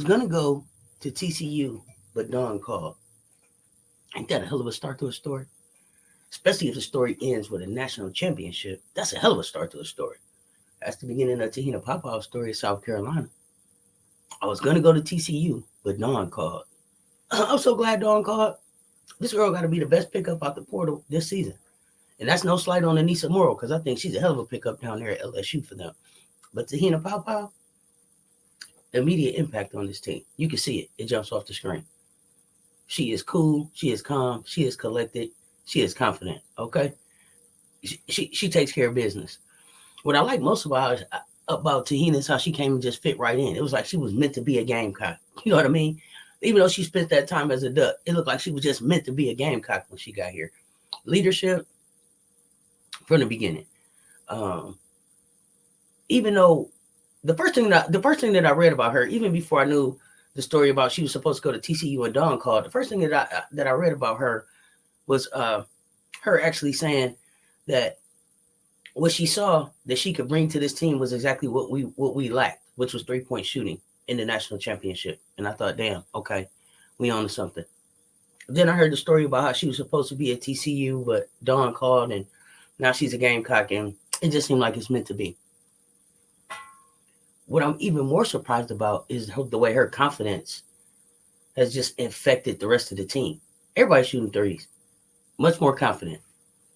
was going to go to TCU, but Dawn called. Ain't that a hell of a start to a story? Especially if the story ends with a national championship. That's a hell of a start to a story. That's the beginning of Te-Hina PaoPao's story in South Carolina. I was going to go to TCU, but Dawn called. I'm so glad Dawn called. This girl got to be the best pickup out the portal this season. And that's no slight on Anissa Morrow, because I think she's a hell of a pickup down there at LSU for them. But Te-Hina PaoPao, immediate impact on this team. You can see it. It jumps off the screen. She is cool. She is calm. She is collected. She is confident. Okay? She takes care of business. What I like most about Te-Hina is how she came and just fit right in. It was like she was meant to be a Gamecock. You know what I mean? Even though she spent that time as a Duck, it looked like she was just meant to be a Gamecock when she got here. Leadership from the beginning. Even though the first thing that I read about her, even before I knew the story about she was supposed to go to TCU and Dawn called, the first thing that I read about her was her actually saying that what she saw that she could bring to this team was exactly what we lacked, which was 3-point shooting in the national championship. And I thought, damn, okay, we on to something. Then I heard the story about how she was supposed to be at TCU, but Dawn called, and now she's a Gamecock, and it just seemed like it's meant to be. What I'm even more surprised about is the way her confidence has just infected the rest of the team. Everybody's shooting threes, much more confident.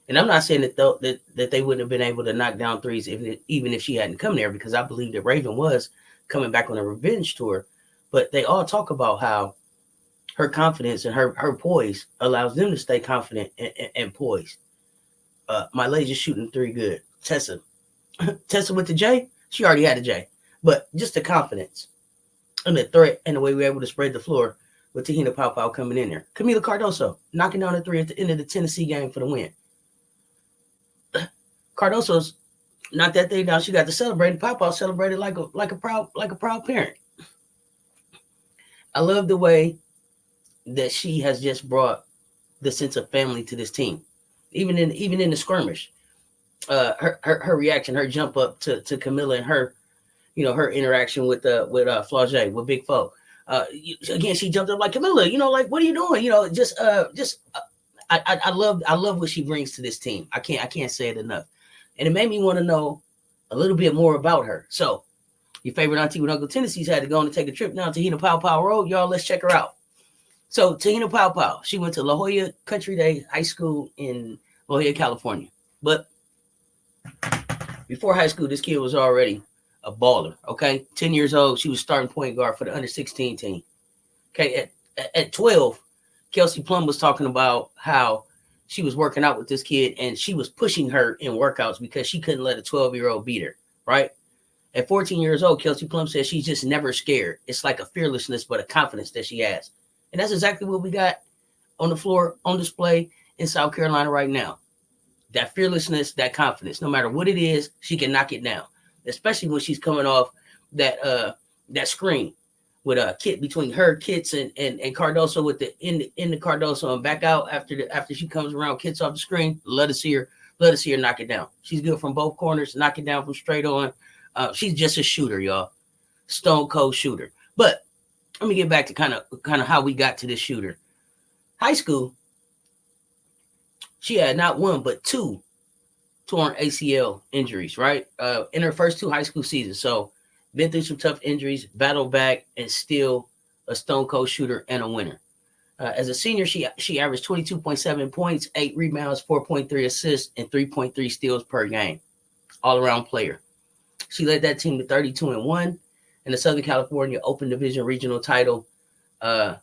And I'm not saying that they wouldn't have been able to knock down threes even if she hadn't come there, because I believe that Raven was coming back on a revenge tour. But they all talk about how her confidence and her poise allows them to stay confident and poised. My lady's shooting three good. Tessa with the J, she already had a J. But just the confidence and the threat and the way we were able to spread the floor with Te-Hina PaoPao coming in there. Camila Cardoso knocking down a three at the end of the Tennessee game for the win. Cardoso's knocked that thing down. She got to celebrate. PaoPao celebrated like a proud parent. I love the way that she has just brought the sense of family to this team. Even in the skirmish, her reaction, her jump up to Camila, and her, her interaction with Flau'jae, with Big Fo. Again, she jumped up like, Camila, like, what are you doing? I love what she brings to this team. I can't say it enough. And it made me want to know a little bit more about her. So your favorite auntie with Uncle Tennessee's had to go on and take a trip down to Te-Hina PaoPao Road. Y'all, let's check her out. So Te-Hina PaoPao, she went to La Jolla Country Day High School in La Jolla, California. But before high school, this kid was already a baller, okay? 10 years old, she was starting point guard for the under-16 team. Okay, at 12, Kelsey Plum was talking about how she was working out with this kid, and she was pushing her in workouts because she couldn't let a 12-year-old beat her, right? At 14 years old, Kelsey Plum says she's just never scared. It's like a fearlessness, but a confidence that she has. And that's exactly what we got on the floor, on display in South Carolina right now. That fearlessness, that confidence. No matter what it is, she can knock it down. Especially when she's coming off that screen with a Kit between her, Kits, and Cardoso with the in the Cardoso and back out after she comes around, Kits off the screen. Let us see her knock it down. She's good from both corners, knock it down from straight on. She's just a shooter, y'all. Stone cold shooter. But let me get back to kind of how we got to this shooter. High school, she had not one but two torn ACL injuries, right? In her first two high school seasons. So been through some tough injuries, battled back, and still a stone cold shooter and a winner. As a senior, she averaged 22.7 points, 8 rebounds, 4.3 assists, and 3.3 steals per game. All-around player. She led that team to 32-1 in the Southern California Open Division regional title. But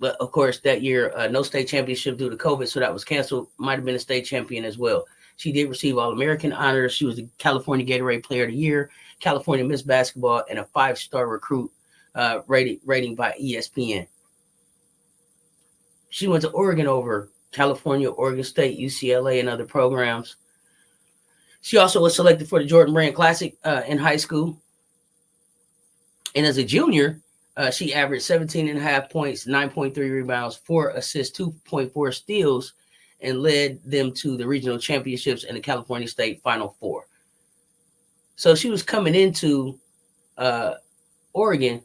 of course, that year, no state championship due to COVID, so that was canceled. Might have been a state champion as well. She did receive All-American honors. She was the California Gatorade Player of the Year, California Miss Basketball, and a 5-star recruit rating by ESPN. She went to Oregon over California, Oregon State, UCLA, and other programs. She also was selected for the Jordan Brand Classic in high school. And as a junior, she averaged 17.5 points, 9.3 rebounds, 4 assists, 2.4 steals, and led them to the regional championships and the California State Final Four. So she was coming into Oregon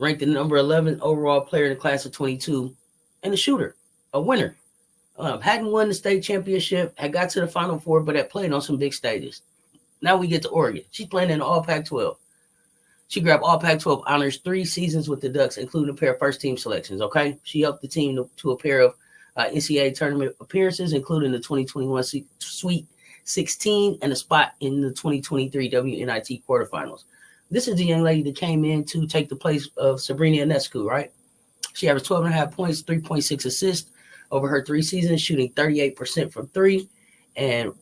ranked the number 11 overall player in the class of 22, and a shooter, a winner. Hadn't won the state championship, had got to the Final Four, but had played on some big stages. Now we get to Oregon. She's playing in the All Pac-12. She grabbed All Pac-12 honors 3 seasons with the Ducks, including a pair of first-team selections, okay? She helped the team to a pair of NCAA tournament appearances, including the 2021 Sweet 16 and a spot in the 2023 WNIT quarterfinals. This is the young lady that came in to take the place of Sabrina Ionescu, right? She averaged 12.5 points, 3.6 assists over her 3 seasons, shooting 38% from 3, and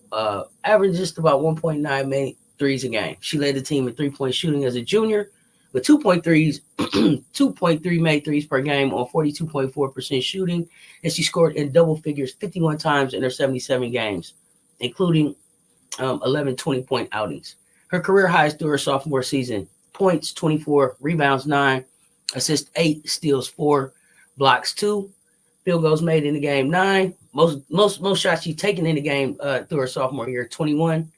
averaged just about 1.9 made threes a game. She led the team in 3-point shooting as a junior with 2.3 made threes per game on 42.4% shooting, and she scored in double figures 51 times in her 77 games, including 11 20-point outings. Her career highs through her sophomore season: points 24, rebounds 9, assists 8, steals 4, blocks 2, field goals made in the game 9. Most shots she's taken in the game through her sophomore year, 21.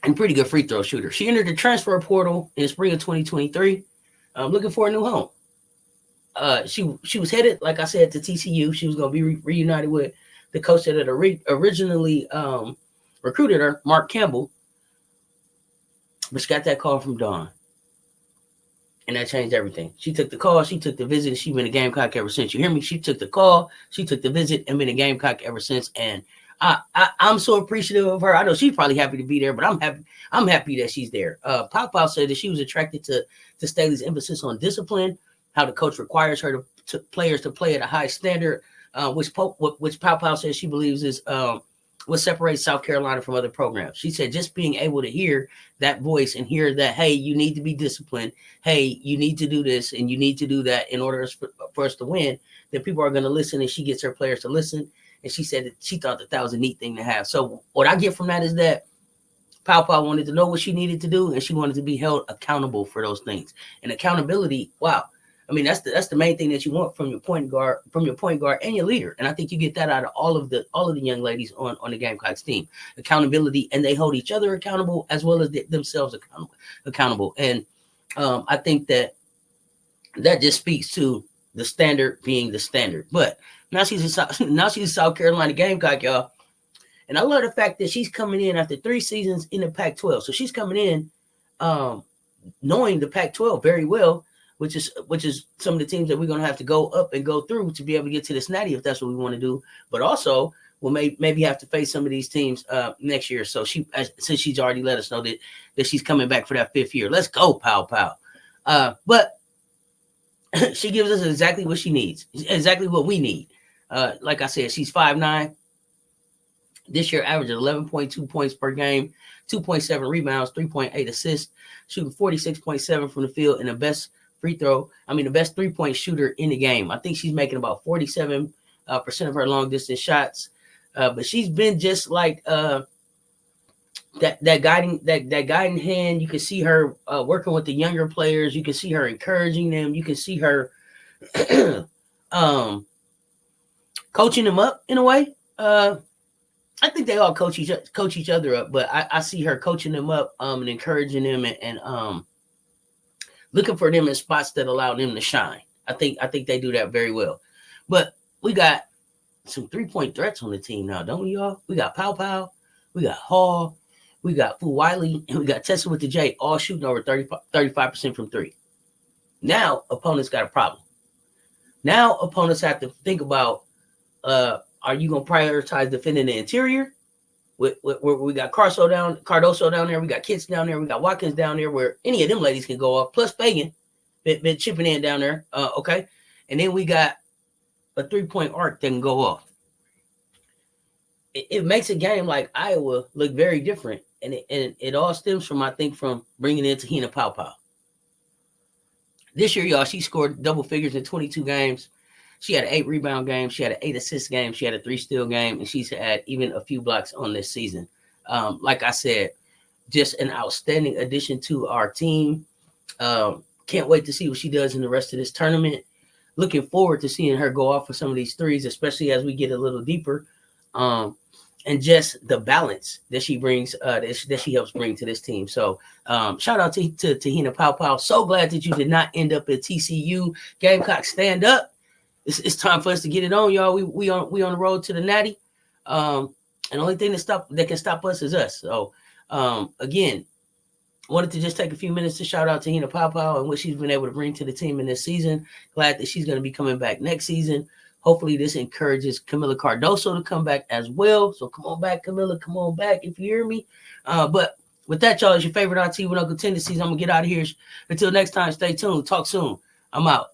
And pretty good free throw shooter. She entered the transfer portal in the spring of 2023, looking for a new home. She was headed, like I said, to TCU. She was going to be reunited with the coach that had originally recruited her, Mark Campbell. But she got that call from Dawn, and that changed everything. She took the call, she took the visit, and she's been a Gamecock ever since. You hear me? She took the call, she took the visit, and been a Gamecock ever since. And I'm so appreciative of her. I know she's probably happy to be there, but I'm happy that she's there. PaoPao said that she was attracted to Staley's emphasis on discipline, how the coach requires her to players to play at a high standard, which PaoPao says she believes is what separates South Carolina from other programs. She said just being able to hear that voice and hear that, hey, you need to be disciplined. Hey, you need to do this and you need to do that in order for us to win, that people are going to listen, and she gets her players to listen. And she said that she thought that was a neat thing to have. So what I get from that is that PaoPao wanted to know what she needed to do, and she wanted to be held accountable for those things. And accountability, wow. I mean, that's the main thing that you want from your point guard and your leader. And I think you get that out of all of the young ladies on the Gamecocks team. Accountability, and they hold each other accountable as well as themselves accountable. And I think that just speaks to the standard being the standard. But now she's a South Carolina Gamecock, y'all. And I love the fact that she's coming in after 3 seasons in the Pac-12. So she's coming in knowing the Pac-12 very well, which is some of the teams that we're going to have to go up and go through to be able to get to this natty if that's what we want to do. But also, we'll maybe have to face some of these teams next year. So since she's already let us know that she's coming back for that 5th year. Let's go, PaoPao. But she gives us exactly what she needs, exactly what we need. Like I said, she's 5'9". This year, averaged 11.2 points per game, 2.7 rebounds, 3.8 assists, shooting 46.7 from the field, and the best 3-point shooter in the game. I think she's making about 47% of her long distance shots. But she's been just like that guiding hand. You can see her working with the younger players. You can see her encouraging them. You can see her coaching them up in a way. I think they all coach each other up, but I see her coaching them up and encouraging them and looking for them in spots that allow them to shine. I think they do that very well. But we got some 3-point threats on the team now, don't we, y'all? We got PaoPao, we got Hall, we got Fu Wiley, and we got Tessa with the J, all shooting over 35% from 3. Now opponents got a problem. Now opponents have to think about, are you going to prioritize defending the interior? We got Cardoso down there. We got Kitts down there. We got Watkins down there, where any of them ladies can go off. Plus Fagan been chipping in down there. Okay. And then we got a 3-point arc that can go off. It makes a game like Iowa look very different. And it all stems from bringing in Te-Hina PaoPao. This year, y'all, she scored double figures in 22 games. She had an 8 rebound game. She had an 8 assist game. She had a 3 steal game. And she's had even a few blocks on this season. Like I said, just an outstanding addition to our team. Can't wait to see what she does in the rest of this tournament. Looking forward to seeing her go off for some of these threes, especially as we get a little deeper. and just the balance that she brings, that she helps bring to this team. So shout out to Te-Hina PaoPao. So glad that you did not end up at TCU. Gamecocks, stand up. It's time for us to get it on, y'all. We on the road to the Natty. And the only thing that can stop us is us. So again, wanted to just take a few minutes to shout out to Te-Hina PaoPao and what she's been able to bring to the team in this season. Glad that she's going to be coming back next season. Hopefully this encourages Camila Cardoso to come back as well. So come on back, Camila. Come on back if you hear me. But with that, y'all, it's your favorite auntie with Uncle Tendencies. I'm going to get out of here. Until next time, stay tuned. Talk soon. I'm out.